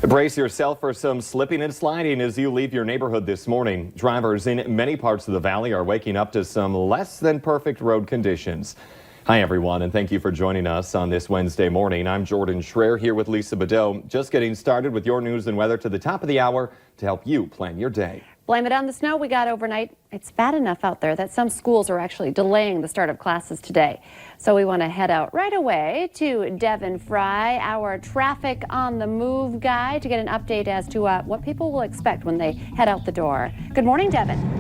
Brace yourself for some slipping and sliding as you leave your neighborhood this morning. Drivers in many parts of the valley are waking up to some less than perfect road conditions. Hi, everyone, and thank you for joining us on this Wednesday morning. I'm Jordan Schreier here with Lisa Bedeau, just getting started with your news and weather to the top of the hour to help you plan your day. Blame it on the snow we got overnight. It's bad enough out there that some schools are actually delaying the start of classes today. So we want to head out right away to Devin Fry, our traffic on the move guy, to get an update as to what people will expect when they head out the door. Good morning, Devin.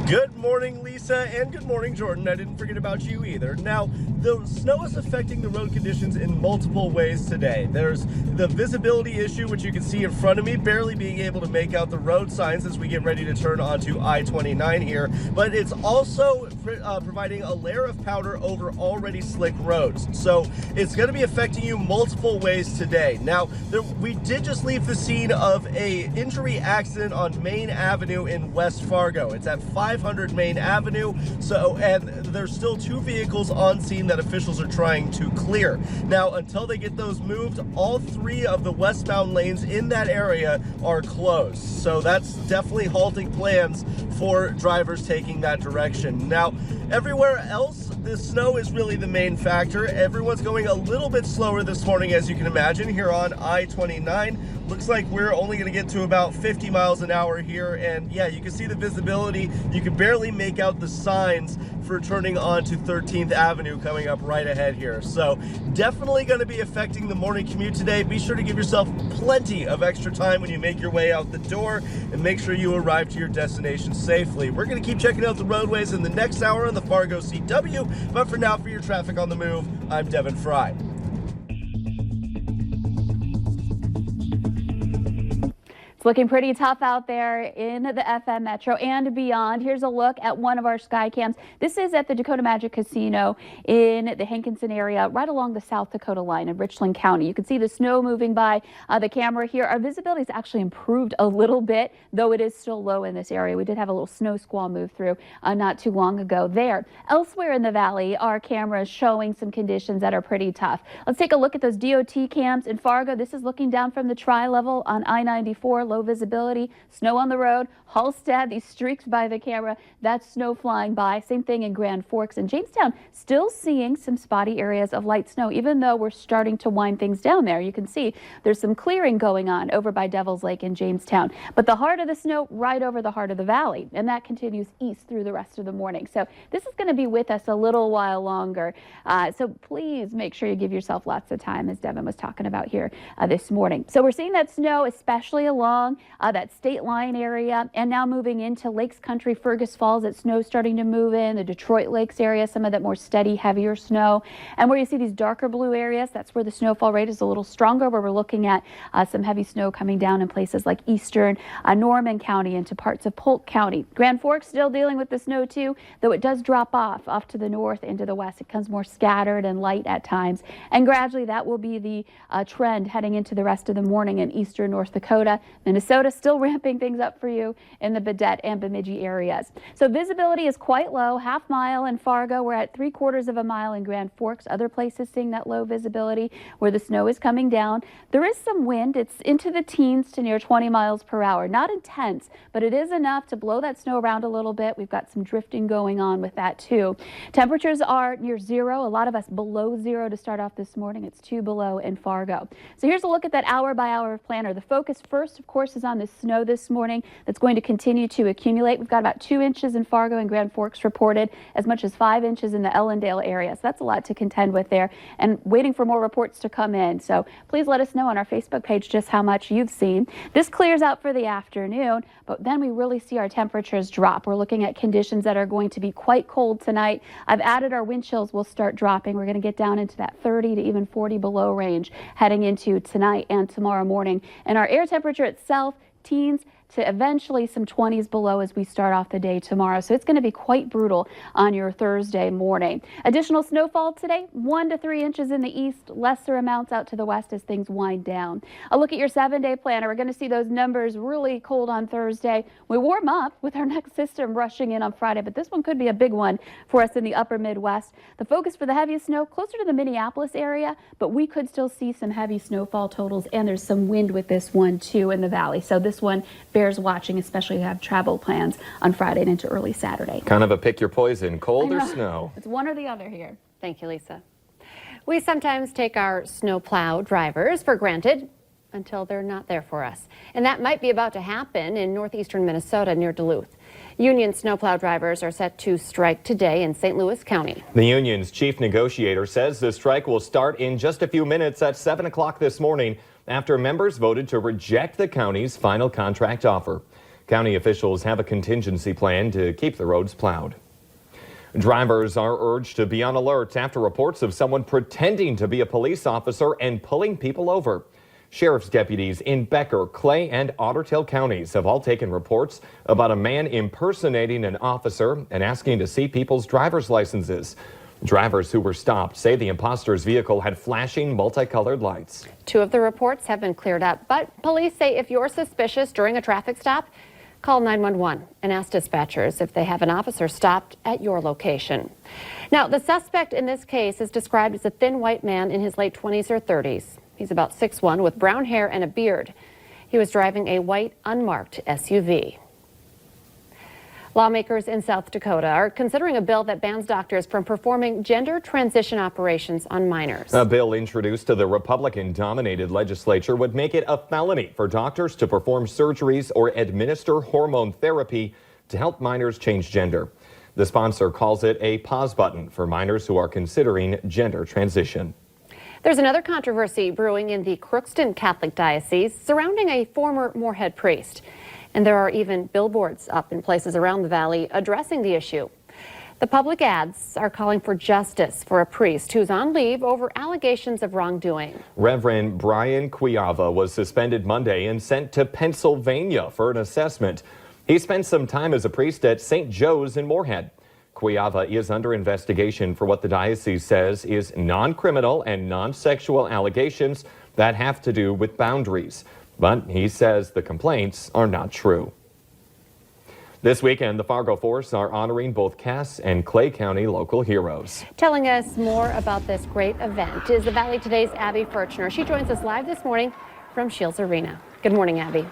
Good morning, Lisa, and good morning, Jordan. I didn't forget about you either. Now, the snow is affecting the road conditions in multiple ways today. There's the visibility issue, which you can see in front of me, barely being able to make out the road signs as we get ready to turn onto I-29 here. But it's also providing a layer of powder over already slick roads. So it's going to be affecting you multiple ways today. Now, we did just leave the scene of a injury accident on Main Avenue in West Fargo. It's at 500 Main Avenue, and there's still two vehicles on scene that officials are trying to clear. Now, until they get those moved, all three of the westbound lanes in that area are closed. So that's definitely halting plans for drivers taking that direction. Now, everywhere else, the snow is really the main factor. Everyone's going a little bit slower this morning, as you can imagine, here on I-29. Looks like we're only going to get to about 50 miles an hour here, and yeah, you can see the visibility. You can barely make out the signs for turning onto 13th Avenue coming up right ahead here. So definitely going to be affecting the morning commute today. Be sure to give yourself plenty of extra time when you make your way out the door, and make sure you arrive to your destination safely. We're going to keep checking out the roadways in the next hour on the Fargo CW, but for now, for your traffic on the move, I'm Devin Fry. Looking pretty tough out there in the FM Metro and beyond. Here's a look at one of our sky cams. This is at the Dakota Magic Casino in the Hankinson area, right along the South Dakota line in Richland County. You can see the snow moving by the camera here. Our visibility has actually improved a little bit, though it is still low in this area. We did have a little snow squall move through not too long ago there. Elsewhere in the valley, our camera is showing some conditions that are pretty tough. Let's take a look at those DOT cams in Fargo. This is looking down from the tri-level on I-94. Low visibility, snow on the road, Halstead, these streaks by the camera, that's snow flying by. Same thing in Grand Forks and Jamestown, still seeing some spotty areas of light snow, even though we're starting to wind things down there. You can see there's some clearing going on over by Devil's Lake in Jamestown, but the heart of the snow right over the heart of the valley, and that continues east through the rest of the morning. So this is going to be with us a little while longer. So please make sure you give yourself lots of time, as Devin was talking about here this morning. So we're seeing that snow, especially along that state line area, and now moving into Lakes Country, Fergus Falls. That snow starting to move in the Detroit Lakes area, some of that more steady, heavier snow. And where you see these darker blue areas, that's where the snowfall rate is a little stronger, where we're looking at some heavy snow coming down in places like eastern Norman County into parts of Polk County. Grand Forks still dealing with the snow too, though it does drop off to the north into the west. It comes more scattered and light at times, and gradually that will be the trend heading into the rest of the morning in eastern North Dakota. Minnesota still ramping things up for you in the Baudette and Bemidji areas. So visibility is quite low, half mile in Fargo. We're at 3/4 of a mile in Grand Forks. Other places seeing that low visibility where the snow is coming down. There is some wind. It's into the teens to near 20 miles per hour. Not intense, but it is enough to blow that snow around a little bit. We've got some drifting going on with that too. Temperatures are near zero. A lot of us below zero to start off this morning. It's 2 below in Fargo. So here's a look at that hour by hour planner. The focus first, of course, is on the snow this morning that's going to continue to accumulate. We've got about 2 inches in Fargo and Grand Forks reported, as much as 5 inches in the Ellendale area. So that's a lot to contend with there, and waiting for more reports to come in. So please let us know on our Facebook page just how much you've seen. This clears out for the afternoon, but then we really see our temperatures drop. We're looking at conditions that are going to be quite cold tonight. I've added our wind chills will start dropping. We're going to get down into that 30 to even 40 below range heading into tonight and tomorrow morning. And our air temperature itself, teens to eventually some 20s below as we start off the day tomorrow. So it's going to be quite brutal on your Thursday morning. Additional snowfall today, 1 to 3 inches in the east, lesser amounts out to the west as things wind down. A look at your 7-day planner. We're going to see those numbers really cold on Thursday. We warm up with our next system rushing in on Friday, but this one could be a big one for us in the upper Midwest. The focus for the heaviest snow closer to the Minneapolis area, but we could still see some heavy snowfall totals, and there's some wind with this one too in the valley. So this one bears watching, especially if you have travel plans on Friday and into early Saturday. Kind of a pick your poison, cold or I know. snow. It's one or the other here. Thank you, Lisa. We sometimes take our snowplow drivers for granted until they're not there for us. And that might be about to happen in northeastern Minnesota near Duluth. Union snowplow drivers are set to strike today in St. Louis County. The union's chief negotiator says the strike will start in just a few minutes at 7 o'clock this morning after members voted to reject the county's final contract offer. County officials have a contingency plan to keep the roads plowed. Drivers are urged to be on alert after reports of someone pretending to be a police officer and pulling people over. Sheriff's deputies in Becker, Clay, and Otter Tail counties have all taken reports about a man impersonating an officer and asking to see people's driver's licenses. Drivers who were stopped say the imposter's vehicle had flashing multicolored lights. 2 of the reports have been cleared up, but police say if you're suspicious during a traffic stop, call 911 and ask dispatchers if they have an officer stopped at your location. Now, the suspect in this case is described as a thin white man in his late 20s or 30s. He's about 6'1" with brown hair and a beard. He was driving a white unmarked SUV. Lawmakers in South Dakota are considering a bill that bans doctors from performing gender transition operations on minors. A bill introduced to the Republican-dominated legislature would make it a felony for doctors to perform surgeries or administer hormone therapy to help minors change gender. The sponsor calls it a pause button for minors who are considering gender transition. There's another controversy brewing in the Crookston Catholic Diocese surrounding a former Moorhead priest. And there are even billboards up in places around the valley addressing the issue. The public ads are calling for justice for a priest who's on leave over allegations of wrongdoing. Reverend Brian Cuiava was suspended Monday and sent to Pennsylvania for an assessment. He spent some time as a priest at St. Joe's in Moorhead. Cuiava is under investigation for what the diocese says is non-criminal and non-sexual allegations that have to do with boundaries. But he says the complaints are not true. This weekend, the Fargo Force are honoring both Cass and Clay County local heroes. Telling us more about this great event is the Valley Today's Abby Furchner. She joins us live this morning from Shields Arena. Good morning, Abby.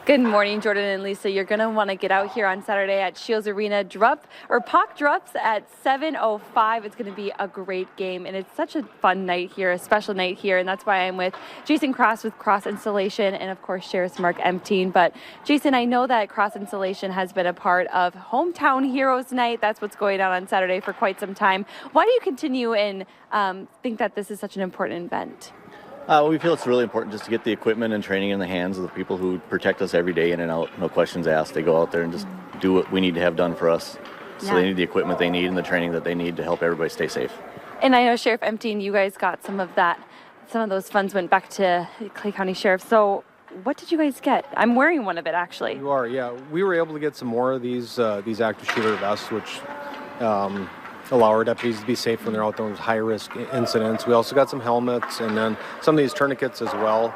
Good morning, Jordan and Lisa. You're going to want to get out here on Saturday at Shields Arena. Puck drops at 7:05. It's going to be a great game, and it's such a fun night here, a special night here, and that's why I'm with Jason Cross with Cross Installation and, of course, Sheriff's Mark Empteen. But, Jason, I know that Cross Installation has been a part of Hometown Heroes Night. That's what's going on Saturday for quite some time. Why do you continue and think that this is such an important event? We feel it's really important just to get the equipment and training in the hands of the people who protect us every day in and out, no questions asked. They go out there and just do what we need to have done for us. So They need the equipment they need and the training that they need to help everybody stay safe. And I know, Sheriff Empteen, you guys got some of those funds went back to Clay County Sheriff. So what did you guys get? I'm wearing one of it, actually. You are, yeah. We were able to get some more of these active shooter vests, which allow our deputies to be safe when they're out there with high-risk incidents. We also got some helmets and then some of these tourniquets as well.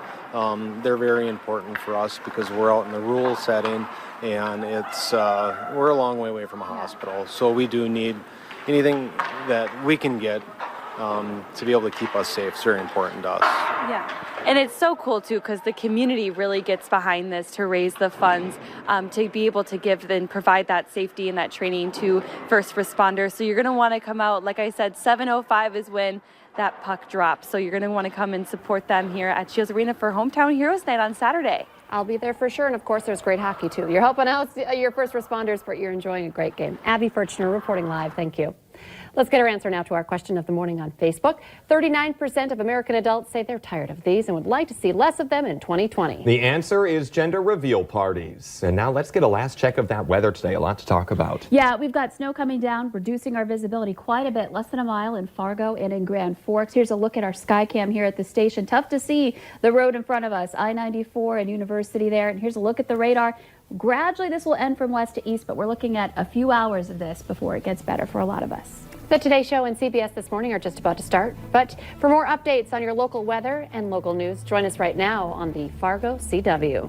They're very important for us because we're out in a rural setting and we're a long way away from a hospital. So we do need anything that we can get to be able to keep us safe. It's very important to us. Yeah. And it's so cool, too, because the community really gets behind this to raise the funds to be able to give and provide that safety and that training to first responders. So you're going to want to come out. Like I said, 7:05 is when that puck drops. So you're going to want to come and support them here at Shields Arena for Hometown Heroes Night on Saturday. I'll be there for sure. And, of course, there's great hockey, too. You're helping out your first responders, but you're enjoying a great game. Abby Furchner reporting live. Thank you. Let's get our answer now to our question of the morning on Facebook. 39% of American adults say they're tired of these and would like to see less of them in 2020. The answer is gender reveal parties. And now let's get a last check of that weather today. A lot to talk about. Yeah, we've got snow coming down, reducing our visibility quite a bit, less than a mile in Fargo and in Grand Forks. Here's a look at our sky cam here at the station. Tough to see the road in front of us, I-94 and University there. And here's a look at the radar. Gradually, this will end from west to east, but we're looking at a few hours of this before it gets better for a lot of us. The Today Show and CBS This Morning are just about to start. But for more updates on your local weather and local news, join us right now on the Fargo CW.